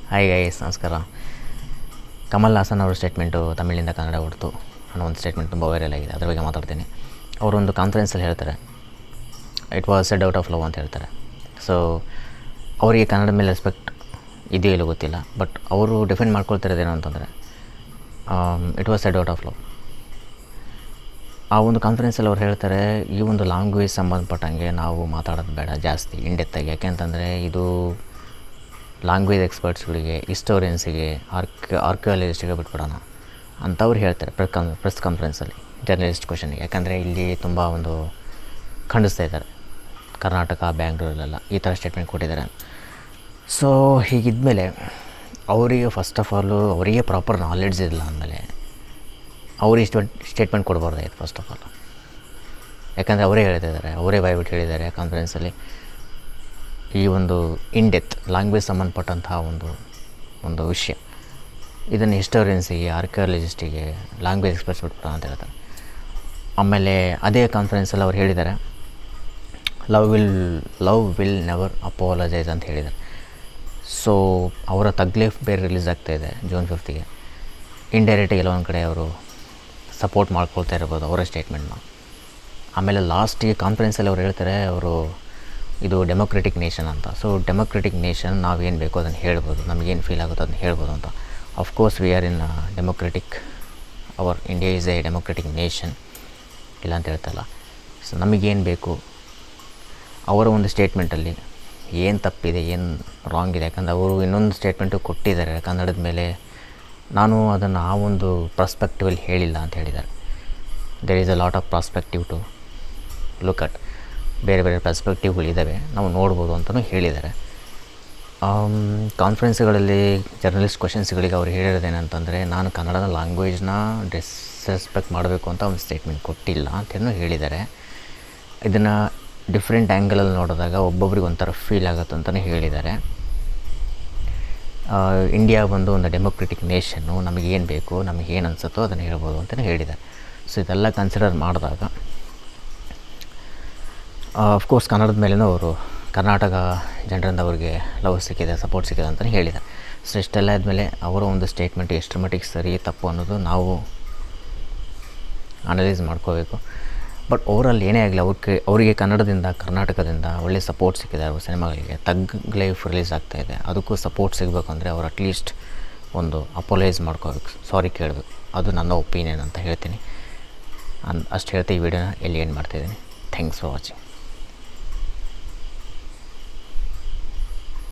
Hi guys, ನಮಸ್ಕಾರ. ಕಮಲ್ ಹಾಸನ್ ಅವರ statement ತಮಿಳಿಂದ Kannada ಹೊರತು ಅನ್ನೋ ಒಂದು ಸ್ಟೇಟ್ಮೆಂಟ್ ತುಂಬ ವೈರಲ್ ಆಗಿದೆ. ಅದ್ರ ಬಗ್ಗೆ ಮಾತಾಡ್ತೀನಿ. ಅವರೊಂದು ಕಾನ್ಫರೆನ್ಸಲ್ಲಿ ಹೇಳ್ತಾರೆ, it was shed out of love ಅಂತ ಹೇಳ್ತಾರೆ. ಸೊ ಅವರಿಗೆ ಕನ್ನಡ ಮೇಲೆ ರೆಸ್ಪೆಕ್ಟ್ ಇದೆಯೋ ಇಲ್ಲೋ ಗೊತ್ತಿಲ್ಲ, ಬಟ್ ಅವರು ಡಿಫೆಂಡ್ ಮಾಡ್ಕೊಳ್ತಿರೋದೇನು ಅಂತಂದರೆ it was shed out of love. ಆ ಒಂದು ಕಾನ್ಫರೆನ್ಸಲ್ಲಿ ಅವ್ರು ಹೇಳ್ತಾರೆ, ಈ ಒಂದು ಲ್ಯಾಂಗ್ವೇಜ್ ಸಂಬಂಧಪಟ್ಟಂಗೆ ನಾವು ಮಾತಾಡೋದು ಬೇಡ ಜಾಸ್ತಿ ಇಂಡೆತ್ತಾಗಿ. ಯಾಕೆಂತಂದರೆ ಇದು ಲ್ಯಾಂಗ್ವೇಜ್ ಎಕ್ಸ್ಪರ್ಟ್ಸ್ಗಳಿಗೆ, ಹಿಸ್ಟೋರಿಯನ್ಸಿಗೆ, ಆರ್ಕಿಯಾಲಜಿಸ್ಟಿಗೆ ಬಿಟ್ಬಿಡೋಣ ಅಂಥವ್ರು ಹೇಳ್ತಾರೆ ಪ್ರೆಸ್ ಕಾನ್ಫರೆನ್ಸಲ್ಲಿ ಜರ್ನಲಿಸ್ಟ್ ಕ್ವಶನ್ಗೆ. ಯಾಕಂದರೆ ಇಲ್ಲಿ ತುಂಬ ಒಂದು ಖಂಡಿಸ್ತಾ ಇದ್ದಾರೆ, ಕರ್ನಾಟಕ, ಬ್ಯಾಂಗ್ಳೂರಲ್ಲೆಲ್ಲ ಈ ಥರ ಸ್ಟೇಟ್ಮೆಂಟ್ ಕೊಟ್ಟಿದ್ದಾರೆ. ಸೊ ಹೀಗಿದ್ಮೇಲೆ ಅವರಿಗೆ ಫಸ್ಟ್ ಆಫ್ ಆಲು ಅವರಿಗೆ ಪ್ರಾಪರ್ ನಾಲೆಡ್ಜ್ ಇಲ್ಲ ಅಂದಮೇಲೆ ಅವ್ರಿಗೆ ಸ್ಟೇಟ್ಮೆಂಟ್ ಕೊಡಬಾರ್ದಾಯ್ತು ಫಸ್ಟ್ ಆಫ್ ಆಲ್. ಯಾಕಂದರೆ ಅವರೇ ಹೇಳ್ತಿದ್ದಾರೆ, ಅವರೇ ಬಾಯ್ಬಿಟ್ಟು ಹೇಳಿದ್ದಾರೆ ಕಾನ್ಫರೆನ್ಸಲ್ಲಿ, ಈ ಒಂದು ಇನ್ಡೆತ್ ಲ್ಯಾಂಗ್ವೇಜ್ ಸಂಬಂಧಪಟ್ಟಂತಹ ಒಂದು ವಿಷಯ, ಇದನ್ನು ಹಿಸ್ಟೋರಿಯನ್ಸಿಗೆ, ಆರ್ಕಿಯಾಲಜಿಸ್ಟಿಗೆ, ಲ್ಯಾಂಗ್ವೇಜ್ ಎಕ್ಸ್ಪರ್ಟ್ಸ್ ಬಿಟ್ಬಿಡ ಅಂತ ಹೇಳ್ತಾರೆ. ಆಮೇಲೆ ಅದೇ ಕಾನ್ಫರೆನ್ಸಲ್ಲಿ ಅವ್ರು ಹೇಳಿದ್ದಾರೆ, ಲವ್ ವಿಲ್ ನೆವರ್ ಅಪಾಲಜೈಸ್ ಅಂತ ಹೇಳಿದ್ದಾರೆ. ಸೊ ಅವರ ತಗ್ಲೀಫ್ ಬೇರೆ ರಿಲೀಸ್ ಆಗ್ತಾಯಿದೆ ಜೂನ್ 5ಗೆ. ಇಂಡೈರೆಕ್ಟಾಗಿ ಕೆಲವೊಂದು ಕಡೆ ಅವರು ಸಪೋರ್ಟ್ ಮಾಡ್ಕೊಳ್ತಾ ಇರ್ಬೋದು ಅವರ ಸ್ಟೇಟ್ಮೆಂಟ್ನ. ಆಮೇಲೆ ಲಾಸ್ಟಿಗೆ ಕಾನ್ಫರೆನ್ಸಲ್ಲಿ ಅವ್ರು ಹೇಳ್ತಾರೆ, ಅವರು ಇದು ಡೆಮೊಕ್ರೆಟಿಕ್ ನೇಷನ್ ಅಂತ. ಸೊ ಡೆಮೊಕ್ರೆಟಿಕ್ ನೇಷನ್ ನಾವೇನು ಬೇಕೋ ಅದನ್ನು ಹೇಳ್ಬೋದು, ನಮಗೇನು ಫೀಲ್ ಆಗುತ್ತೋ ಅದನ್ನು ಹೇಳ್ಬೋದು ಅಂತ. Of course we are in democratic, our India is A democratic nation, ಇಲ್ಲ ಅಂತ ಹೇಳ್ತಲ್ಲ. ಸೊ ನಮಗೇನು ಬೇಕು, ಅವರ ಒಂದು ಸ್ಟೇಟ್ಮೆಂಟಲ್ಲಿ ಏನು ತಪ್ಪಿದೆ, ಏನು ರಾಂಗ್ ಇದೆ. ಯಾಕಂದರೆ ಅವರು ಇನ್ನೊಂದು ಸ್ಟೇಟ್ಮೆಂಟು ಕೊಟ್ಟಿದ್ದಾರೆ ಕನ್ನಡದ ಮೇಲೆ, ನಾನು ಅದನ್ನು ಆ ಒಂದು ಪರ್ಸ್ಪೆಕ್ಟಿವಲ್ಲಿ ಹೇಳಿಲ್ಲ ಅಂತ ಹೇಳಿದ್ದಾರೆ. There is a lot of prospective to look at, ಬೇರೆ ಬೇರೆ ಪರ್ಸ್ಪೆಕ್ಟಿವ್ಗಳಿದ್ದಾವೆ, ನಾವು ನೋಡ್ಬೋದು ಅಂತಲೂ ಹೇಳಿದ್ದಾರೆ. ಕಾನ್ಫರೆನ್ಸ್ಗಳಲ್ಲಿ ಜರ್ನಲಿಸ್ಟ್ ಕ್ವಶನ್ಸ್ಗಳಿಗೆ ಅವ್ರು ಹೇಳಿರೋದೇನಂತಂದರೆ, ನಾನು ಕನ್ನಡದ ಲ್ಯಾಂಗ್ವೇಜ್ನ ಡಿಸ್ರೆಸ್ಪೆಕ್ಟ್ ಮಾಡಬೇಕು ಅಂತ ಒಂದು ಸ್ಟೇಟ್ಮೆಂಟ್ ಕೊಟ್ಟಿಲ್ಲ ಅಂತಲೂ ಹೇಳಿದ್ದಾರೆ. ಇದನ್ನು ಡಿಫ್ರೆಂಟ್ ಆ್ಯಂಗಲಲ್ಲಿ ನೋಡಿದಾಗ ಒಬ್ಬೊಬ್ರಿಗೆ ಒಂಥರ ಫೀಲ್ ಆಗುತ್ತೆ ಅಂತಲೇ ಹೇಳಿದ್ದಾರೆ. ಇಂಡಿಯಾ ಒಂದು ಡೆಮೊಕ್ರೆಟಿಕ್ ನೇಷನ್ನು, ನಮಗೇನು ಬೇಕು, ನಮಗೇನು ಅನಿಸುತ್ತೋ ಅದನ್ನು ಹೇಳ್ಬೋದು ಅಂತಲೇ ಹೇಳಿದ್ದಾರೆ. ಸೊ ಇದೆಲ್ಲ ಕನ್ಸಿಡರ್ ಮಾಡಿದಾಗ ಅಫ್ಕೋರ್ಸ್ ಕನ್ನಡದ ಮೇಲೂ ಅವರು ಕರ್ನಾಟಕ ಜನರಿಂದ ಅವ್ರಿಗೆ ಲವ್ ಸಿಕ್ಕಿದೆ, ಸಪೋರ್ಟ್ ಸಿಕ್ಕಿದೆ ಅಂತಲೇ ಹೇಳಿದ್ದಾರೆ. ಸೊ ಇಷ್ಟೆಲ್ಲ ಆದಮೇಲೆ ಅವರ ಒಂದು ಸ್ಟೇಟ್ಮೆಂಟ್ ಎಷ್ಟರ ಮಟ್ಟಿಗೆ ಸರಿ ತಪ್ಪು ಅನ್ನೋದು ನಾವು ಅನಲೈಸ್ ಮಾಡ್ಕೋಬೇಕು. ಬಟ್ ಓವರಾಲ್ ಏನೇ ಆಗಲಿ ಅವರಿಗೆ ಕನ್ನಡದಿಂದ, ಕರ್ನಾಟಕದಿಂದ ಒಳ್ಳೆ ಸಪೋರ್ಟ್ ಸಿಕ್ಕಿದೆ. ಅವ್ರ ಸಿನಿಮಾಗಳಿಗೆ ತಗ್ ಲೈಫ್ ರಿಲೀಸ್ ಆಗ್ತಾಯಿದೆ, ಅದಕ್ಕೂ ಸಪೋರ್ಟ್ ಸಿಗಬೇಕು ಅಂದರೆ ಅವ್ರು ಅಟ್ಲೀಸ್ಟ್ ಒಂದು ಅಪೋಲೈಸ್ ಮಾಡ್ಕೋಬೇಕು, ಸಾರಿ ಕೇಳಬೇಕು. ಅದು ನನ್ನ ಒಪಿನಿಯನ್ ಅಂತ ಹೇಳ್ತೀನಿ. ಅಷ್ಟು ಹೇಳ್ತಾ ಈ ವಿಡಿಯೋನ ಎಲ್ಲಿ ಎಂಡ್ ಮಾಡ್ತಾಯಿದ್ದೀನಿ. Thanks for watching.